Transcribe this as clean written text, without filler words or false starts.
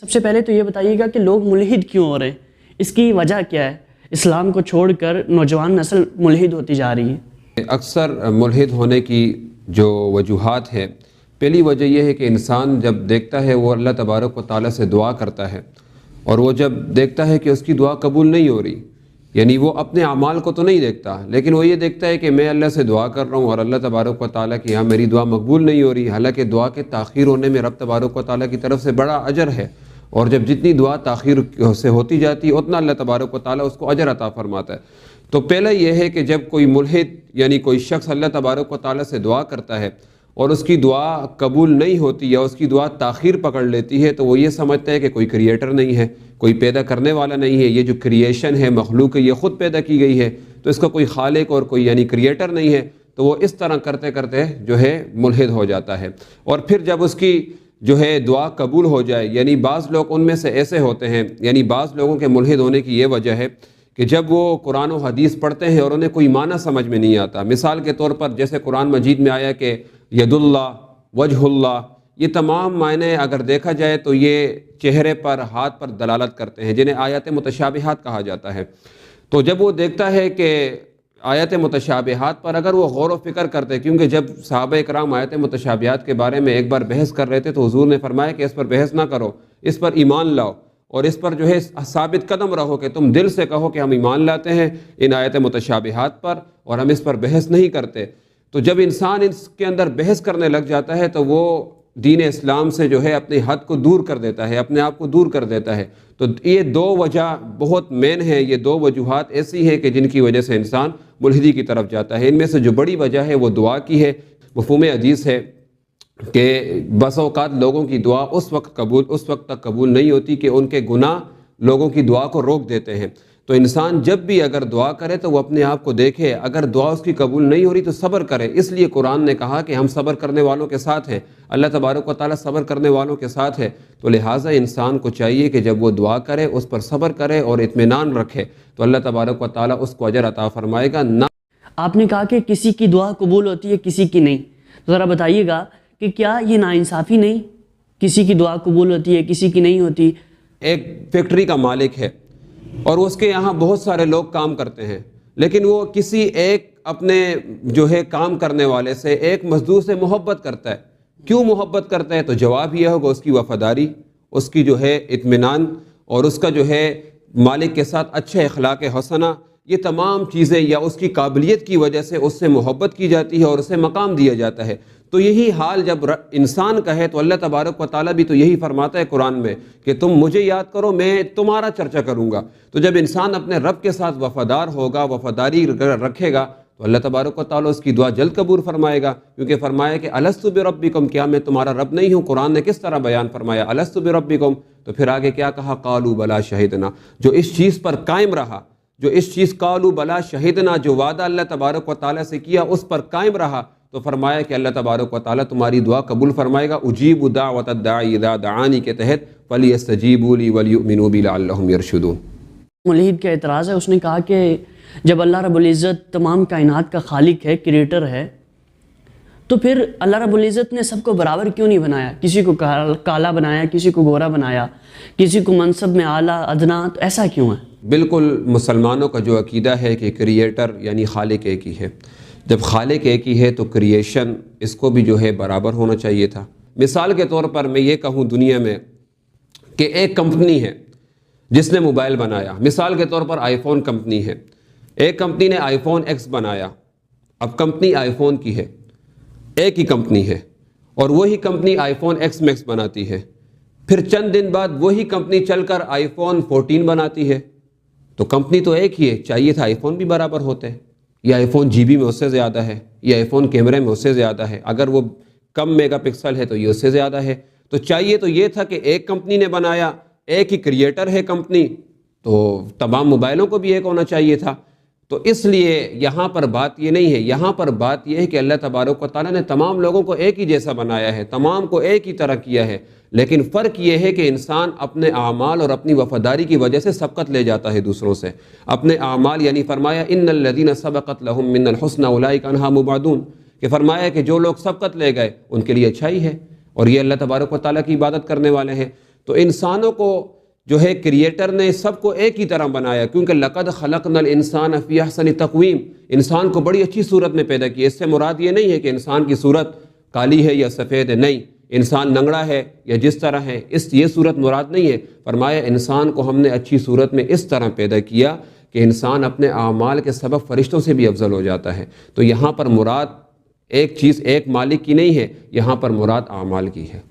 سب سے پہلے تو یہ بتائیے گا کہ لوگ ملحد کیوں ہو رہے ہیں، اس کی وجہ کیا ہے؟ اسلام کو چھوڑ کر نوجوان نسل ملحد ہوتی جا رہی ہے۔ اکثر ملحد ہونے کی جو وجوہات ہے، پہلی وجہ یہ ہے کہ انسان جب دیکھتا ہے وہ اللہ تبارک و تعالیٰ سے دعا کرتا ہے، اور وہ جب دیکھتا ہے کہ اس کی دعا قبول نہیں ہو رہی، یعنی وہ اپنے اعمال کو تو نہیں دیکھتا، لیکن وہ یہ دیکھتا ہے کہ میں اللہ سے دعا کر رہا ہوں اور اللہ تبارک و تعالیٰ کی یہاں میری دعا مقبول نہیں ہو رہی، حالانکہ دعا کے تاخیر ہونے میں رب تبارک و تعالیٰ کی طرف سے بڑا اجر ہے، اور جب جتنی دعا تاخیر سے ہوتی جاتی ہے اتنا اللہ تبارک و تعالیٰ اس کو اجر عطا فرماتا ہے۔ تو پہلا یہ ہے کہ جب کوئی ملحد یعنی کوئی شخص اللہ تبارک و تعالیٰ سے دعا کرتا ہے اور اس کی دعا قبول نہیں ہوتی یا اس کی دعا تاخیر پکڑ لیتی ہے، تو وہ یہ سمجھتا ہے کہ کوئی کریٹر نہیں ہے، کوئی پیدا کرنے والا نہیں ہے، یہ جو کریشن ہے، مخلوق ہے، یہ خود پیدا کی گئی ہے، تو اس کا کوئی خالق اور کوئی یعنی کریٹر نہیں ہے، تو وہ اس طرح کرتے کرتے جو ہے ملحد ہو جاتا ہے۔ اور پھر جب اس کی جو ہے دعا قبول ہو جائے، یعنی بعض لوگ ان میں سے ایسے ہوتے ہیں، یعنی بعض لوگوں کے ملحد ہونے کی یہ وجہ ہے کہ جب وہ قرآن و حدیث پڑھتے ہیں اور انہیں کوئی معنی سمجھ میں نہیں آتا، مثال کے طور پر جیسے قرآن مجید میں آیا کہ ید اللہ، وجہ اللہ، یہ تمام معنی اگر دیکھا جائے تو یہ چہرے پر، ہاتھ پر دلالت کرتے ہیں، جنہیں آیات متشابہات کہا جاتا ہے۔ تو جب وہ دیکھتا ہے کہ آیات متشابہات پر اگر وہ غور و فکر کرتے، کیونکہ جب صحابہ کرام آیات متشابہات کے بارے میں ایک بار بحث کر رہے تھے تو حضور نے فرمایا کہ اس پر بحث نہ کرو، اس پر ایمان لاؤ، اور اس پر جو ہے ثابت قدم رہو کہ تم دل سے کہو کہ ہم ایمان لاتے ہیں ان آیات متشابہات پر اور ہم اس پر بحث نہیں کرتے۔ تو جب انسان اس کے اندر بحث کرنے لگ جاتا ہے تو وہ دین اسلام سے جو ہے اپنے حد کو دور کر دیتا ہے، اپنے آپ کو دور کر دیتا ہے۔ تو یہ دو وجہ بہت مین ہے، یہ دو وجوہات ایسی ہیں کہ جن کی وجہ سے انسان ملحدی کی طرف جاتا ہے۔ ان میں سے جو بڑی وجہ ہے وہ دعا کی ہے۔ مفہوم حدیث ہے کہ بس اوقات لوگوں کی دعا اس وقت تک قبول نہیں ہوتی کہ ان کے گناہ لوگوں کی دعا کو روک دیتے ہیں۔ تو انسان جب بھی اگر دعا کرے تو وہ اپنے آپ کو دیکھے، اگر دعا اس کی قبول نہیں ہو رہی تو صبر کرے۔ اس لیے قرآن نے کہا کہ ہم صبر کرنے والوں کے ساتھ ہیں، اللہ تبارک و تعالیٰ صبر کرنے والوں کے ساتھ ہے۔ تو لہٰذا انسان کو چاہیے کہ جب وہ دعا کرے اس پر صبر کرے اور اطمینان رکھے، تو اللہ تبارک و تعالیٰ اس کو اجر عطا فرمائے گا۔ آپ نے کہا کہ کسی کی دعا قبول ہوتی ہے، کسی کی نہیں، تو ذرا بتائیے گا کہ کیا یہ ناانصافی نہیں؟ کسی کی دعا قبول ہوتی ہے، کسی کی نہیں ہوتی۔ ایک فیکٹری کا مالک ہے اور اس کے یہاں بہت سارے لوگ کام کرتے ہیں، لیکن وہ کسی ایک اپنے جو ہے کام کرنے والے سے، ایک مزدور سے محبت کرتا ہے۔ کیوں محبت کرتا ہے؟ تو جواب یہ ہوگا اس کی وفاداری، اس کی جو ہے اطمینان، اور اس کا جو ہے مالک کے ساتھ اچھے اخلاق حسنہ، یہ تمام چیزیں یا اس کی قابلیت کی وجہ سے اس سے محبت کی جاتی ہے اور اسے مقام دیا جاتا ہے۔ تو یہی حال جب انسان کا ہے تو اللہ تبارک و تعالیٰ بھی تو یہی فرماتا ہے قرآن میں کہ تم مجھے یاد کرو، میں تمہارا چرچا کروں گا۔ تو جب انسان اپنے رب کے ساتھ وفادار ہوگا، وفاداری رکھے گا، تو اللہ تبارک و تعالیٰ اس کی دعا جلد قبول فرمائے گا، کیونکہ فرمایا کہ الست بربکم، کیا میں تمہارا رب نہیں ہوں؟ قرآن نے کس طرح بیان فرمایا الست بربکم؟ تو پھر آگے کیا کہا؟ قالوا بلا شہدنا، جو اس چیز پر قائم رہا، جو اس چیز قالوا بلا شہدنا، جو وعدہ اللہ تبارک و تعالیٰ سے کیا اس پر قائم رہا، تو فرمایا کہ اللہ تبارک و تعالیٰ تمہاری دعا قبول فرمائے گا۔ اجیب دعوت الداعی اذا دعانی کے تحت فلیستجیبوا لی ولیؤمنوا بی لعلہم یرشدون۔ ملحد کا اعتراض ہے، اس نے کہا کہ جب اللہ رب العزت تمام کائنات کا خالق ہے، کریٹر ہے، تو پھر اللہ رب العزت نے سب کو برابر کیوں نہیں بنایا؟ کسی کو کالا بنایا، کسی کو گورا بنایا، کسی کو منصب میں اعلیٰ ادنا، تو ایسا کیوں ہے؟ بالکل مسلمانوں کا جو عقیدہ ہے کہ کریٹر یعنی خالق ایک ہی ہے۔ جب خالق ایک ہی ہے تو کریشن اس کو بھی جو ہے برابر ہونا چاہیے تھا۔ مثال کے طور پر میں یہ کہوں دنیا میں کہ ایک کمپنی ہے جس نے موبائل بنایا، مثال کے طور پر آئی فون کمپنی ہے، ایک کمپنی نے آئی فون ایکس بنایا، اب کمپنی آئی فون کی ہے، ایک ہی کمپنی ہے، اور وہی company iPhone X Max بناتی ہے، پھر چند دن بعد وہی کمپنی چل کر آئی فون 14 بناتی ہے، تو کمپنی تو ایک ہی ہے، چاہیے تھا آئی فون بھی برابر ہوتے، یہ آئی فون جی بی میں اس سے زیادہ ہے، یہ آئی فون کیمرے میں اس سے زیادہ ہے، اگر وہ کم میگا پکسل ہے تو یہ اس سے زیادہ ہے، تو چاہیے تو یہ تھا کہ ایک کمپنی نے بنایا، ایک ہی کریٹر ہے کمپنی، تو تمام موبائلوں کو بھی ایک ہونا چاہیے تھا۔ تو اس لیے یہاں پر بات یہ نہیں ہے، یہاں پر بات یہ ہے کہ اللہ تبارک و تعالیٰ نے تمام لوگوں کو ایک ہی جیسا بنایا ہے، تمام کو ایک ہی طرح کیا ہے، لیکن فرق یہ ہے کہ انسان اپنے اعمال اور اپنی وفاداری کی وجہ سے سبقت لے جاتا ہے دوسروں سے، اپنے اعمال، یعنی فرمایا ان الذین سبقت لهم من الحسنى اولئک عنہا مبعدون، کہ فرمایا کہ جو لوگ سبقت لے گئے ان کے لیے اچھائی ہے، اور یہ اللہ تبارک و تعالیٰ کی عبادت کرنے والے ہیں۔ تو انسانوں کو جو ہے کریٹر نے سب کو ایک ہی طرح بنایا، کیونکہ لقد خلقنا الانسان فی احسن تقویم، انسان کو بڑی اچھی صورت میں پیدا کیا۔ اس سے مراد یہ نہیں ہے کہ انسان کی صورت کالی ہے یا سفید ہے، نہیں، انسان لنگڑا ہے یا جس طرح ہے، یہ صورت مراد نہیں ہے۔ فرمایا انسان کو ہم نے اچھی صورت میں اس طرح پیدا کیا کہ انسان اپنے اعمال کے سبب فرشتوں سے بھی افضل ہو جاتا ہے۔ تو یہاں پر مراد ایک چیز ایک مالک کی نہیں ہے، یہاں پر مراد اعمال کی ہے۔